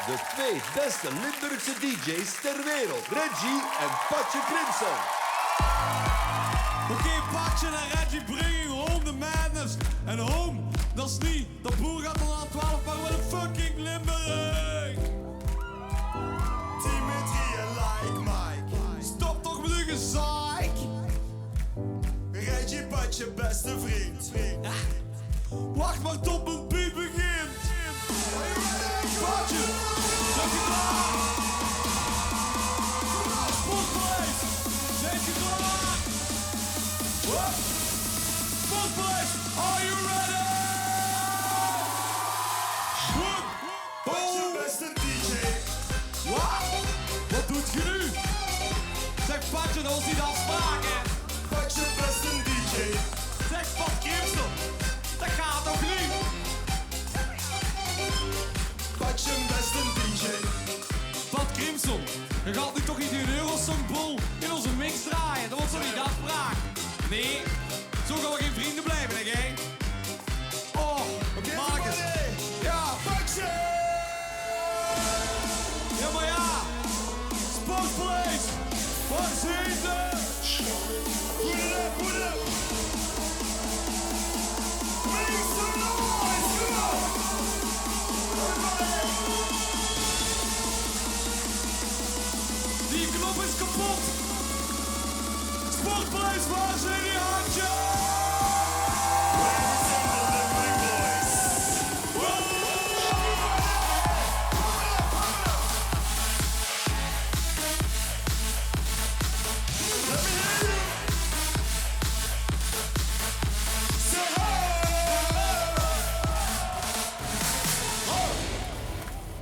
de twee beste Limburgse DJ's ter wereld. Reggie en Patje Crimson. Oké, Patje en Reggie brengen home the madness. En home, dat is niet dat boer gaat al aan 12, maar wel een fucking Limburg. Dimitri en Like Mike. Stop toch met uw gezaik. Reggie Patje, beste vriend. Wacht maar tot mijn beat begint. Patje, zijn je klaar? Sportpaleis, zijn je klaar? Sportpaleis, are you ready? Patje, beste DJ. Wat doet je nu? Zeg Patje, dat was niet de afspraak, hè? Patje, beste DJ. Zeg Pat Crimson, dat gaat toch niet? Patje, beste DJ. Pat Crimson, je gaat nu toch niet een Eurosongbowl in onze mix draaien? Dat was toch niet de afspraak? Nee, zo gaan we geen vrienden blijven, hè, gang? Oh, Marcus. Ja, Patje! ja, maar ja. Sportpaleis, waar zitten? Put it up, put it up. Make some noise, come on. Die knop is kapot. Sportpaleis, waar zijn die handjes?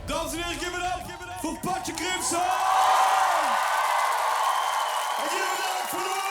Dames en heren, give it up voor Patje Crimson! En jullie bedankt voor de